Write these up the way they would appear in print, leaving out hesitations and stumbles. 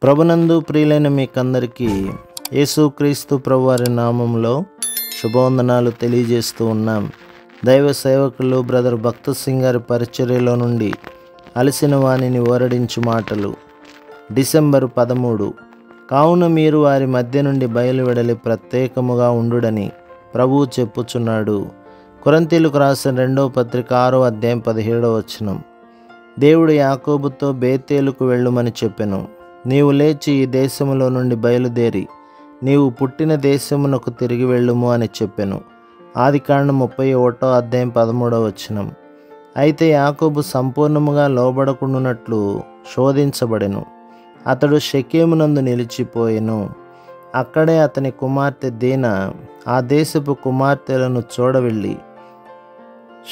ప్రభునందు ప్రియులైన మీకందరికీ యేసుక్రీస్తు ప్రభువారి నామంలో శుభవందనాలు తెలియజేస్తూ ఉన్నాం. దైవ సేవకులు బ్రదర్ భక్త సింగ్ గారి పరిచర్యలో నుండి అలసిన వాణిని ఓరడించు మాటలు. డిసెంబర్ 13. కావున మీరు వారి మధ్య నుండి బయలువెడలి ప్రత్యేకముగా ఉండుడని ప్రభువు చెప్పుచున్నాడు. కొరింథీయులకు రాసిన 2వ పత్రిక 6వ అధ్యాయం 17వ వచనం. దేవుడు యాకోబుతో బేతేలుకు వెళ్ళుమని చెప్పెను. నీవు లేచి ఈ దేశములో నుండి బయలుదేరి నీవు పుట్టిన దేశమునకు తిరిగి వెళ్ళుము అని చెప్పెను. ఆదికాండం 31వ అధ్యాయం 13వ వచనం. అయితే యాకోబు సంపూర్ణముగా లోబడకుండునట్లు శోధించబడెను. అతడు షెకెమునందు నిలిచిపోయెను. అక్కడే అతని కుమార్తె దీనా ఆ దేశపు కుమార్తెలను చూడవెళ్ళి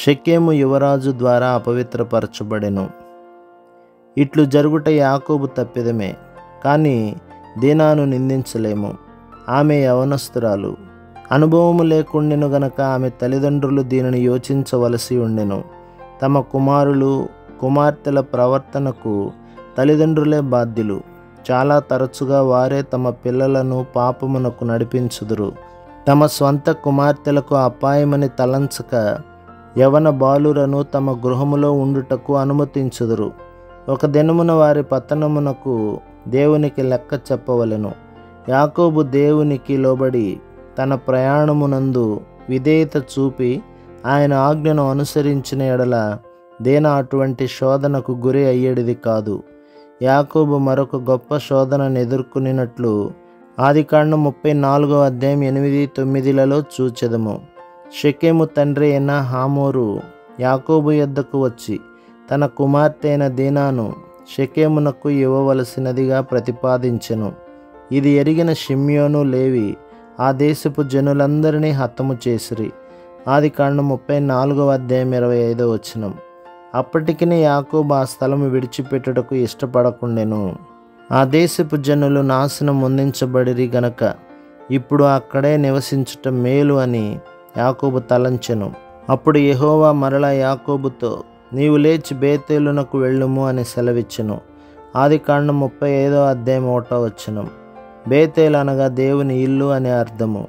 షెకెము యువరాజు ద్వారా అపవిత్రపరచబడెను. ఇట్లు జరుగుట యాకోబు తప్పిదమే, కానీ దీనాను నిందించలేము. ఆమె యవనస్తురాలు, అనుభవము లేకుండెను గనక ఆమె తల్లిదండ్రులు దీనిని యోచించవలసి ఉండెను. తమ కుమారులు కుమార్తెల ప్రవర్తనకు తల్లిదండ్రులే బాధ్యులు. చాలా తరచుగా వారే తమ పిల్లలను పాపమునకు నడిపించుదురు. తమ స్వంత కుమార్తెలకు అపాయమని తలంచక యవన బాలురను తమ గృహములో ఉండుటకు అనుమతించుదురు. ఒక దినమున వారి పతనమునకు దేవునికి లెక్క చెప్పవలెను. యాకోబు దేవునికి లోబడి తన ప్రయాణమునందు విధేయత చూపి ఆయన ఆజ్ఞను అనుసరించిన ఎడల దీనా అటువంటి శోధనకు గురి అయ్యేడిది కాదు. యాకోబు మరొక గొప్ప శోధనను ఎదుర్కొనినట్లు ఆదికాండం 34వ అధ్యాయం 8-9లలో చూచెదము. షెకెము తండ్రి అయిన హమోరు యాకోబు యొద్దకు వచ్చి తన కుమార్తె అయిన దీనాను షెకెమునకు ఇవ్వవలసినదిగా ప్రతిపాదించెను. ఇది ఎరిగిన షిమ్యోను లేవి ఆ దేశపు జనులందరినీ హతము చేసిరి. ఆదికాండం 34వ అధ్యాయం 25వ వచనం. అప్పటికిని యాకోబు ఆ స్థలము విడిచిపెట్టుటకు ఇష్టపడకుండెను. ఆ దేశపు జనులు నాశనం పొందించబడిరి గనక ఇప్పుడు అక్కడే నివసించుట మేలు అని యాకోబు తలంచెను. అప్పుడు యెహోవా మరలా యాకోబుతో నీవు లేచి బేతేలునకు వెళ్ళుము అని సెలవిచ్చెను. ఆదికాండం 35వ అధ్యాయం 1వ వచనం. బేతేలు అనగా దేవుని ఇల్లు అనే అర్థము.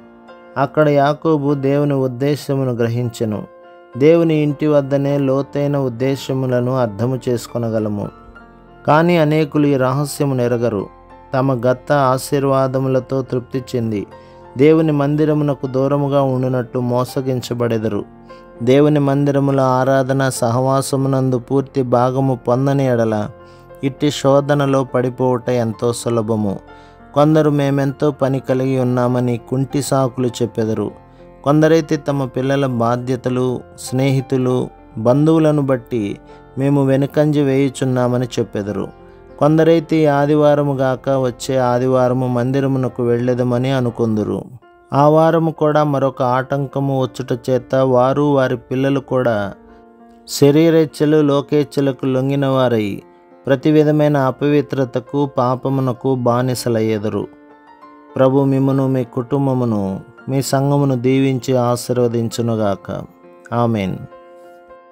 అక్కడ యాకోబు దేవుని ఉద్దేశమును గ్రహించెను. దేవుని ఇంటి వద్దనే లోతైన ఉద్దేశములను అర్థము చేసుకొనగలము. కానీ అనేకులు ఈ రహస్యమును ఎరగరు. తమ గత ఆశీర్వాదములతో తృప్తి చెంది దేవుని మందిరమునకు దూరముగా ఉండునట్లు మోసగించబడెదరు. దేవుని మందిరముల ఆరాధన సహవాసమునందు పూర్తి భాగము పొందని ఎడల ఇట్టి శోధనలో పడిపోవుట ఎంతో సులభము. కొందరు మేమెంతో పని కలిగి ఉన్నామని కుంటి సాకులు చెప్పెదరు. కొందరైతే తమ పిల్లల బాధ్యతలు, స్నేహితులు, బంధువులను బట్టి మేము వెనుకంజ వేయుచున్నామని చెప్పెదరు. కొందరైతే ఆదివారము గాక వచ్చే ఆదివారము మందిరమునకు వెళ్ళెదమని అనుకొందురు. ఆ వారము కూడా మరొక ఆటంకము వచ్చుట చేత వారు వారి పిల్లలు కూడా శరీరేచ్ఛలు లోకేచ్ఛలకు లొంగిన వారై ప్రతి విధమైన అపవిత్రతకు పాపమునకు బానిసలయ్యెదరు. ప్రభు మిమ్మును మీ కుటుంబమును మీ సంఘమును దీవించి ఆశీర్వదించునుగాక. ఆమెన్.